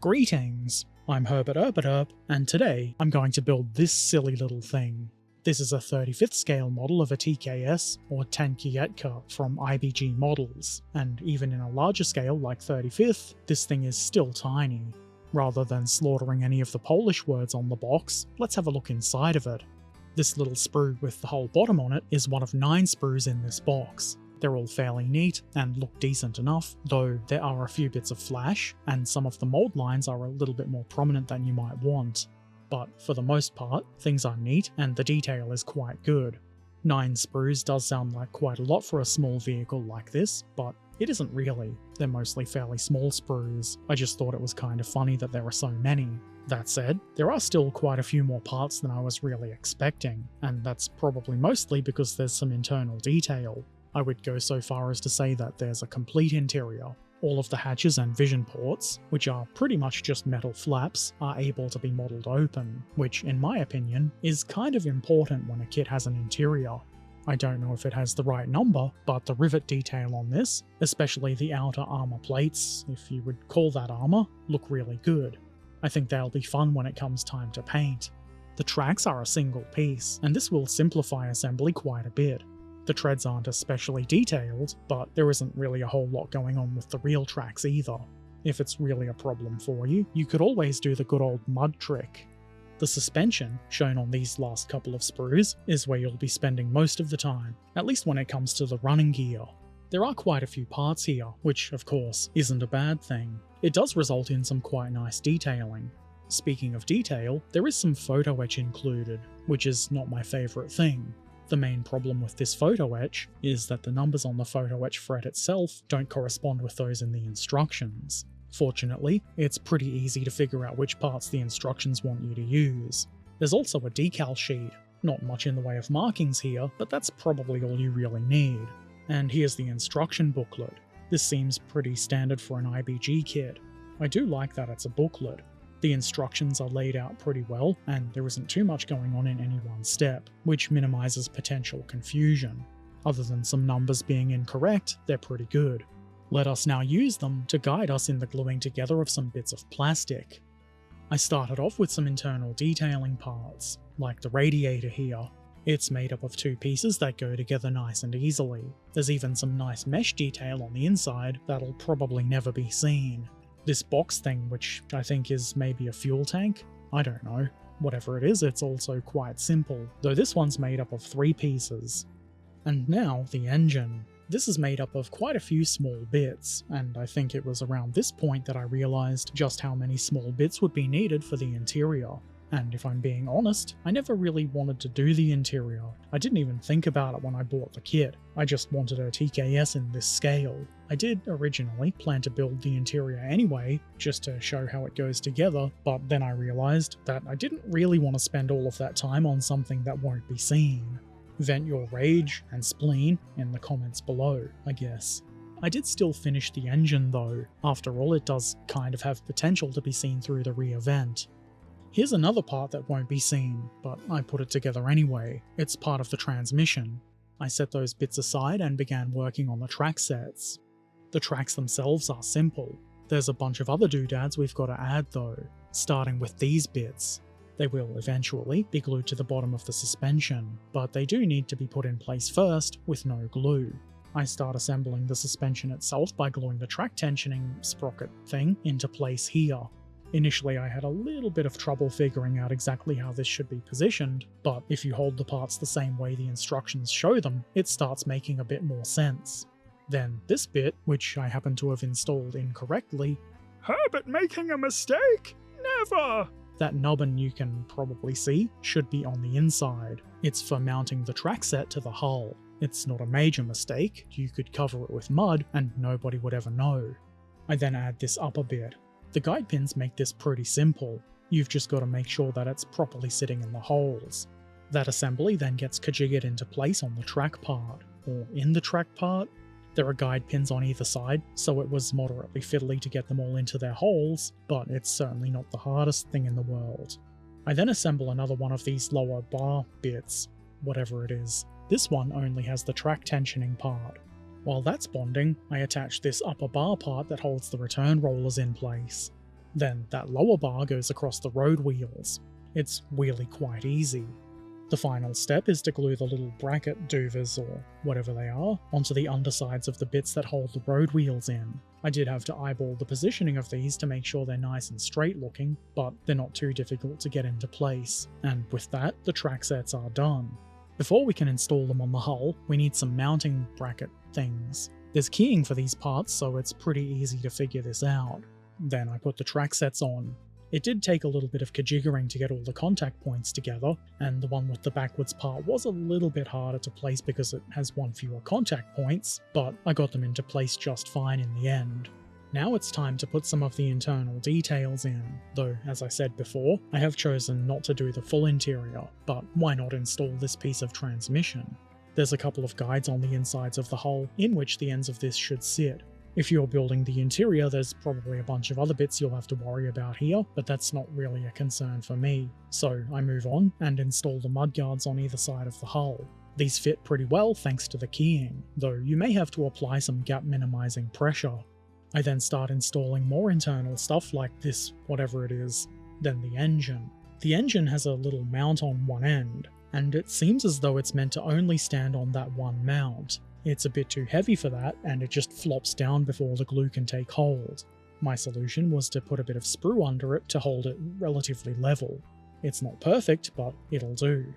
Greetings! I'm Herbert Erpaderp, and today I'm going to build this silly little thing. This is a 35th scale model of a TKS, or Tankietka, from IBG Models, and even in a larger scale like 35th, this thing is still tiny. Rather than slaughtering any of the Polish words on the box, let's have a look inside of it. This little sprue with the whole bottom on it is one of 9 sprues in this box. They're all fairly neat and look decent enough, though there are a few bits of flash, and some of the mold lines are a little bit more prominent than you might want. But for the most part, things are neat and the detail is quite good. 9 sprues does sound like quite a lot for a small vehicle like this, but it isn't really. They're mostly fairly small sprues. I just thought it was kind of funny that there are so many. That said, there are still quite a few more parts than I was really expecting, and that's probably mostly because there's some internal detail. I would go so far as to say that there's a complete interior. All of the hatches and vision ports, which are pretty much just metal flaps, are able to be modelled open, which in my opinion is kind of important when a kit has an interior. I don't know if it has the right number, but the rivet detail on this, especially the outer armour plates, if you would call that armour, look really good. I think they'll be fun when it comes time to paint. The tracks are a single piece, and this will simplify assembly quite a bit. The treads aren't especially detailed, but there isn't really a whole lot going on with the real tracks either. If it's really a problem for you, you could always do the good old mud trick. The suspension, shown on these last couple of sprues, is where you'll be spending most of the time, at least when it comes to the running gear. There are quite a few parts here, which of course isn't a bad thing. It does result in some quite nice detailing. Speaking of detail, there is some photo etch included, which is not my favourite thing. The main problem with this photo etch is that the numbers on the photo etch fret itself don't correspond with those in the instructions. Fortunately, it's pretty easy to figure out which parts the instructions want you to use. There's also a decal sheet. Not much in the way of markings here, but that's probably all you really need. And here's the instruction booklet. This seems pretty standard for an IBG kit. I do like that it's a booklet. The instructions are laid out pretty well, and there isn't too much going on in any one step, which minimises potential confusion. Other than some numbers being incorrect, they're pretty good. Let us now use them to guide us in the gluing together of some bits of plastic. I started off with some internal detailing parts, like the radiator here. It's made up of 2 pieces that go together nice and easily. There's even some nice mesh detail on the inside that'll probably never be seen. This box thing, which I think is maybe a fuel tank? I don't know. Whatever it is, it's also quite simple, though this one's made up of 3 pieces. And now, the engine. This is made up of quite a few small bits, and I think it was around this point that I realised just how many small bits would be needed for the interior. And if I'm being honest, I never really wanted to do the interior. I didn't even think about it when I bought the kit. I just wanted a TKS in this scale. I did originally plan to build the interior anyway, just to show how it goes together, but then I realised that I didn't really want to spend all of that time on something that won't be seen. Vent your rage and spleen in the comments below, I guess. I did still finish the engine though. After all, it does kind of have potential to be seen through the rear vent. Here's another part that won't be seen, but I put it together anyway. It's part of the transmission. I set those bits aside and began working on the track sets. The tracks themselves are simple. There's a bunch of other doodads we've got to add though, starting with these bits. They will eventually be glued to the bottom of the suspension, but they do need to be put in place first with no glue. I start assembling the suspension itself by gluing the track tensioning sprocket thing into place here. Initially I had a little bit of trouble figuring out exactly how this should be positioned, but if you hold the parts the same way the instructions show them, it starts making a bit more sense. Then this bit, which I happen to have installed incorrectly— Herbert making a mistake? Never! That nubbin you can probably see should be on the inside. It's for mounting the track set to the hull. It's not a major mistake, you could cover it with mud and nobody would ever know. I then add this upper bit. The guide pins make this pretty simple. You've just got to make sure that it's properly sitting in the holes. That assembly then gets kajiggered into place on the track part, or in the track part. There are guide pins on either side, so it was moderately fiddly to get them all into their holes, but it's certainly not the hardest thing in the world. I then assemble another one of these lower bar bits, whatever it is. This one only has the track tensioning part. While that's bonding, I attach this upper bar part that holds the return rollers in place. Then that lower bar goes across the road wheels. It's really quite easy. The final step is to glue the little bracket doovers, or whatever they are, onto the undersides of the bits that hold the road wheels in. I did have to eyeball the positioning of these to make sure they're nice and straight looking, but they're not too difficult to get into place, and with that, the track sets are done. Before we can install them on the hull, we need some mounting bracket things. There's keying for these parts, so it's pretty easy to figure this out. Then I put the track sets on. It did take a little bit of kajiggering to get all the contact points together, and the one with the backwards part was a little bit harder to place because it has one fewer contact points, but I got them into place just fine in the end. Now it's time to put some of the internal details in, though as I said before, I have chosen not to do the full interior, but why not install this piece of transmission? There's a couple of guides on the insides of the hull in which the ends of this should sit. If you're building the interior, there's probably a bunch of other bits you'll have to worry about here, but that's not really a concern for me. So I move on and install the mudguards on either side of the hull. These fit pretty well thanks to the keying, though you may have to apply some gap minimizing pressure. I then start installing more internal stuff like this, whatever it is, then the engine. The engine has a little mount on one end, and it seems as though it's meant to only stand on that one mount. It's a bit too heavy for that, and it just flops down before the glue can take hold. My solution was to put a bit of sprue under it to hold it relatively level. It's not perfect, but it'll do.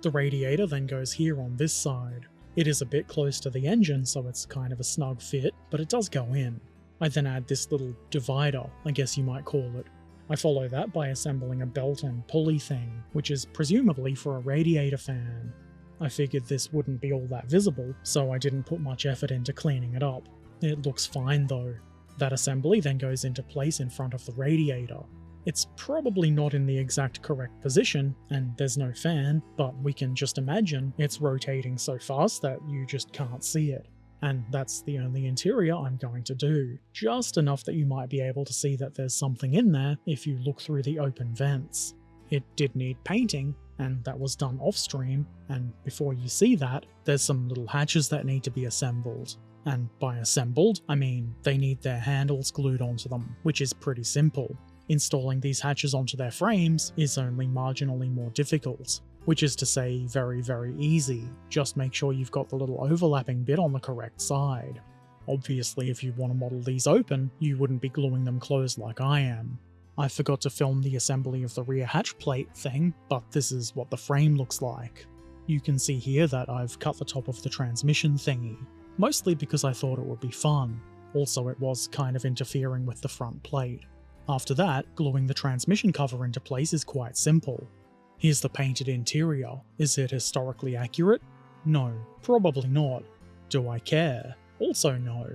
The radiator then goes here on this side. It is a bit close to the engine, so it's kind of a snug fit, but it does go in. I then add this little divider, I guess you might call it. I follow that by assembling a belt and pulley thing, which is presumably for a radiator fan. I figured this wouldn't be all that visible, so I didn't put much effort into cleaning it up. It looks fine though. That assembly then goes into place in front of the radiator. It's probably not in the exact correct position, and there's no fan, but we can just imagine it's rotating so fast that you just can't see it. And that's the only interior I'm going to do, just enough that you might be able to see that there's something in there if you look through the open vents. It did need painting, and that was done off-stream, and before you see that, there's some little hatches that need to be assembled. And by assembled, I mean they need their handles glued onto them, which is pretty simple. Installing these hatches onto their frames is only marginally more difficult, which is to say very, very easy. Just make sure you've got the little overlapping bit on the correct side. Obviously, if you want to model these open, you wouldn't be gluing them closed like I am. I forgot to film the assembly of the rear hatch plate thing, but this is what the frame looks like. You can see here that I've cut the top of the transmission thingy, mostly because I thought it would be fun. Also, it was kind of interfering with the front plate. After that, gluing the transmission cover into place is quite simple. Here's the painted interior. Is it historically accurate? No, probably not. Do I care? Also no.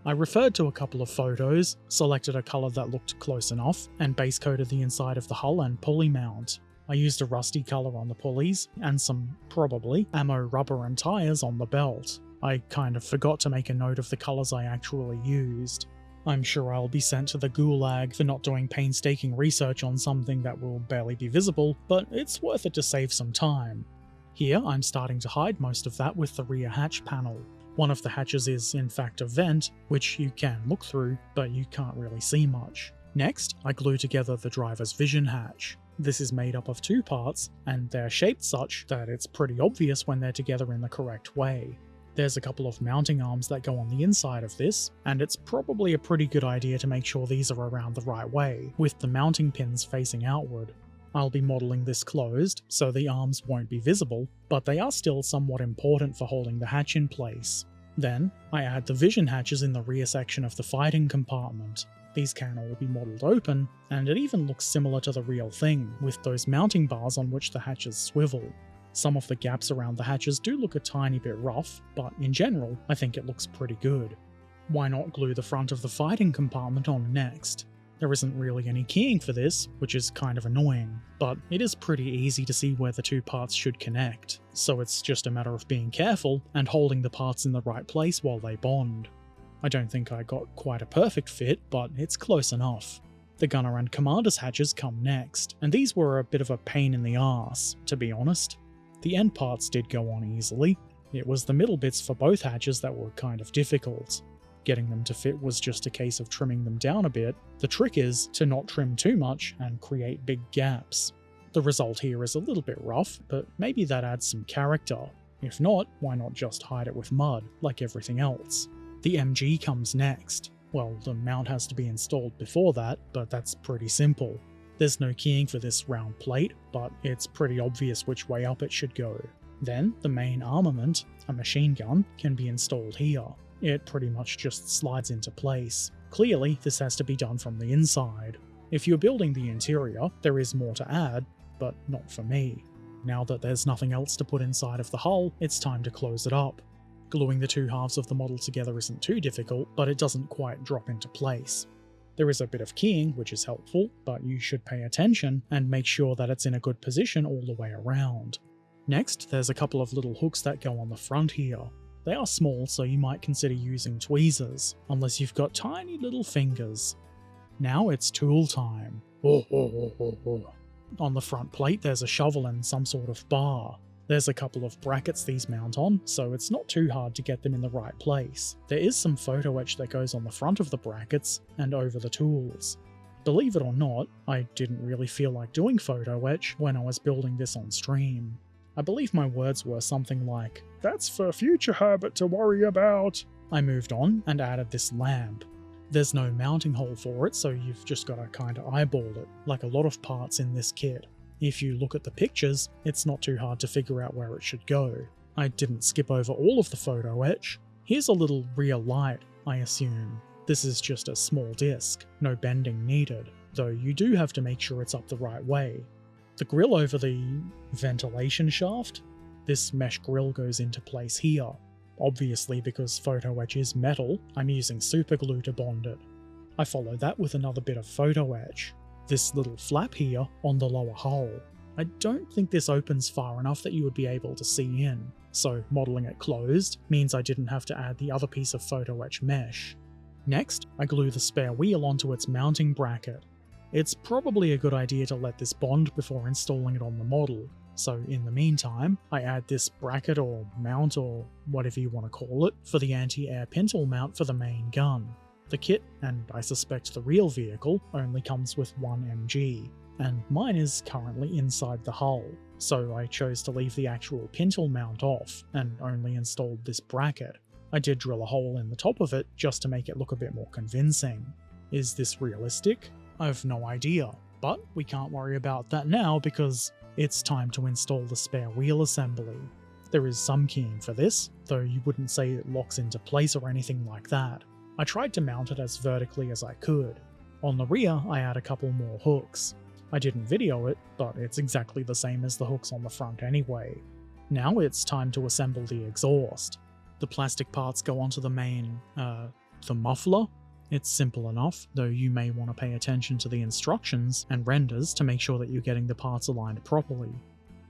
I referred to a couple of photos, selected a colour that looked close enough, and base coated the inside of the hull and pulley mount. I used a rusty colour on the pulleys, and some, probably, ammo rubber and tyres on the belt. I kind of forgot to make a note of the colours I actually used. I'm sure I'll be sent to the gulag for not doing painstaking research on something that will barely be visible, but it's worth it to save some time. Here I'm starting to hide most of that with the rear hatch panel. One of the hatches is in fact a vent, which you can look through, but you can't really see much. Next, I glue together the driver's vision hatch. This is made up of two parts, and they're shaped such that it's pretty obvious when they're together in the correct way. There's a couple of mounting arms that go on the inside of this, and it's probably a pretty good idea to make sure these are around the right way, with the mounting pins facing outward. I'll be modelling this closed, so the arms won't be visible, but they are still somewhat important for holding the hatch in place. Then, I add the vision hatches in the rear section of the fighting compartment. These can all be modelled open, and it even looks similar to the real thing, with those mounting bars on which the hatches swivel. Some of the gaps around the hatches do look a tiny bit rough, but in general, I think it looks pretty good. Why not glue the front of the fighting compartment on next? There isn't really any keying for this, which is kind of annoying, but it is pretty easy to see where the two parts should connect, so it's just a matter of being careful and holding the parts in the right place while they bond. I don't think I got quite a perfect fit, but it's close enough. The gunner and commander's hatches come next, and these were a bit of a pain in the arse, to be honest. The end parts did go on easily. It was the middle bits for both hatches that were kind of difficult. Getting them to fit was just a case of trimming them down a bit. The trick is to not trim too much and create big gaps. The result here is a little bit rough, but maybe that adds some character. If not, why not just hide it with mud, like everything else? The MG comes next. Well, the mount has to be installed before that, but that's pretty simple. There's no keying for this round plate, but it's pretty obvious which way up it should go. Then, the main armament, a machine gun, can be installed here. It pretty much just slides into place. Clearly, this has to be done from the inside. If you're building the interior, there is more to add, but not for me. Now that there's nothing else to put inside of the hull, it's time to close it up. Gluing the two halves of the model together isn't too difficult, but it doesn't quite drop into place. There is a bit of keying, which is helpful, but you should pay attention and make sure that it's in a good position all the way around. Next, there's a couple of little hooks that go on the front here. They are small, so you might consider using tweezers, unless you've got tiny little fingers. Now it's tool time. On the front plate there's a shovel and some sort of bar. There's a couple of brackets these mount on, so it's not too hard to get them in the right place. There is some photo etch that goes on the front of the brackets and over the tools. Believe it or not, I didn't really feel like doing photo etch when I was building this on stream. I believe my words were something like, "That's for future Herbert to worry about." I moved on and added this lamp. There's no mounting hole for it, so you've just got to kinda eyeball it, like a lot of parts in this kit. If you look at the pictures, it's not too hard to figure out where it should go. I didn't skip over all of the photo etch. Here's a little rear light, I assume. This is just a small disc, no bending needed, though you do have to make sure it's up the right way. The grill over the ventilation shaft? This mesh grill goes into place here. Obviously, because photo etch is metal, I'm using super glue to bond it. I follow that with another bit of photo etch. This little flap here on the lower hull. I don't think this opens far enough that you would be able to see in, so modelling it closed means I didn't have to add the other piece of photo etch mesh. Next, I glue the spare wheel onto its mounting bracket. It's probably a good idea to let this bond before installing it on the model. So in the meantime, I add this bracket or mount or whatever you want to call it for the anti-air pintle mount for the main gun. The kit, and I suspect the real vehicle, only comes with one MG, and mine is currently inside the hull, so I chose to leave the actual pintle mount off and only installed this bracket. I did drill a hole in the top of it just to make it look a bit more convincing. Is this realistic? I've no idea, but we can't worry about that now because it's time to install the spare wheel assembly. There is some keying for this, though you wouldn't say it locks into place or anything like that. I tried to mount it as vertically as I could. On the rear, I add a couple more hooks. I didn't video it, but it's exactly the same as the hooks on the front anyway. Now it's time to assemble the exhaust. The plastic parts go onto the main, the muffler. It's simple enough, though you may want to pay attention to the instructions and renders to make sure that you're getting the parts aligned properly.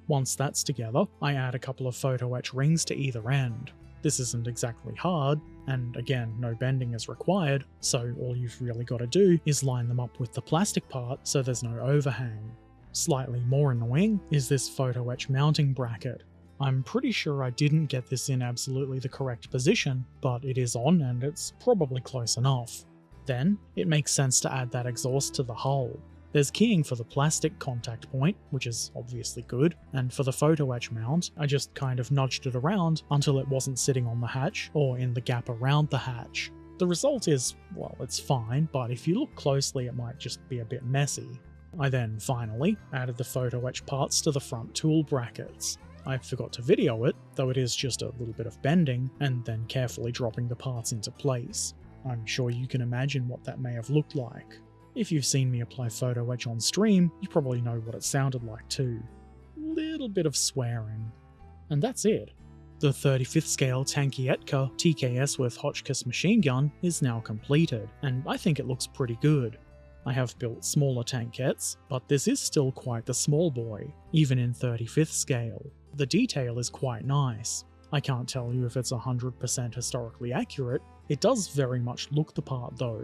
Once that's together, I add a couple of photo etch rings to either end. This isn't exactly hard, and again, no bending is required, so all you've really got to do is line them up with the plastic part so there's no overhang. Slightly more annoying is this photo etch mounting bracket. I'm pretty sure I didn't get this in absolutely the correct position, but it is on and it's probably close enough. Then, it makes sense to add that exhaust to the hull. There's keying for the plastic contact point, which is obviously good, and for the photo etch mount, I just kind of nudged it around until it wasn't sitting on the hatch or in the gap around the hatch. The result is, well, it's fine, but if you look closely it might just be a bit messy. I then finally added the photo etch parts to the front tool brackets. I forgot to video it, though it is just a little bit of bending, and then carefully dropping the parts into place. I'm sure you can imagine what that may have looked like. If you've seen me apply photo etch on stream, you probably know what it sounded like too. Little bit of swearing. And that's it. The 35th scale Tankietka TKS with Hotchkiss machine gun is now completed, and I think it looks pretty good. I have built smaller tankettes, but this is still quite the small boy, even in 35th scale. The detail is quite nice. I can't tell you if it's 100% historically accurate. It does very much look the part though.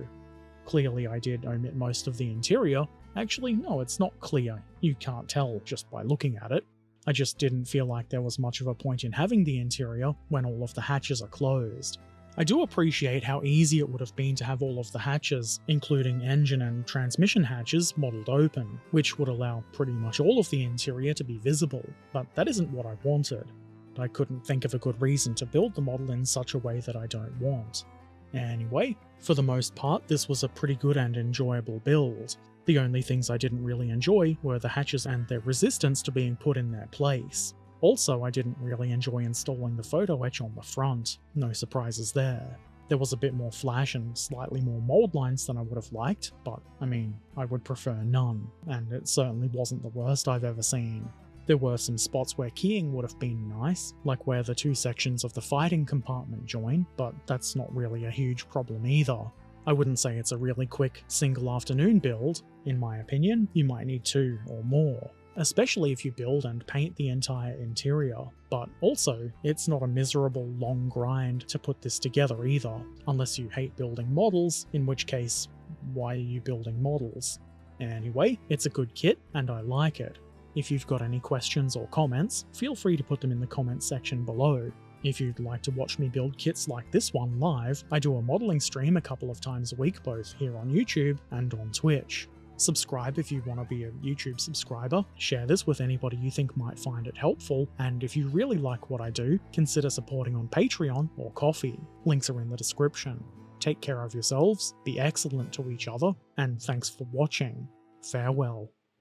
Clearly I did omit most of the interior. Actually, no, it's not clear. You can't tell just by looking at it. I just didn't feel like there was much of a point in having the interior when all of the hatches are closed. I do appreciate how easy it would have been to have all of the hatches, including engine and transmission hatches, modelled open, which would allow pretty much all of the interior to be visible, but that isn't what I wanted. I couldn't think of a good reason to build the model in such a way that I don't want. Anyway, for the most part this was a pretty good and enjoyable build. The only things I didn't really enjoy were the hatches and their resistance to being put in their place. Also, I didn't really enjoy installing the photo etch on the front, no surprises there. There was a bit more flash and slightly more mold lines than I would have liked, but I mean, I would prefer none, and it certainly wasn't the worst I've ever seen. There were some spots where keying would have been nice, like where the two sections of the fighting compartment join, but that's not really a huge problem either. I wouldn't say it's a really quick, single afternoon build. In my opinion, you might need 2 or more, especially if you build and paint the entire interior. But also, it's not a miserable, long grind to put this together either, unless you hate building models, in which case, why are you building models? Anyway, it's a good kit, and I like it. If you've got any questions or comments, feel free to put them in the comments section below. If you'd like to watch me build kits like this one live, I do a modelling stream a couple of times a week both here on YouTube and on Twitch. Subscribe if you want to be a YouTube subscriber, share this with anybody you think might find it helpful, and if you really like what I do, consider supporting on Patreon or Ko-fi. Links are in the description. Take care of yourselves, be excellent to each other, and thanks for watching. Farewell.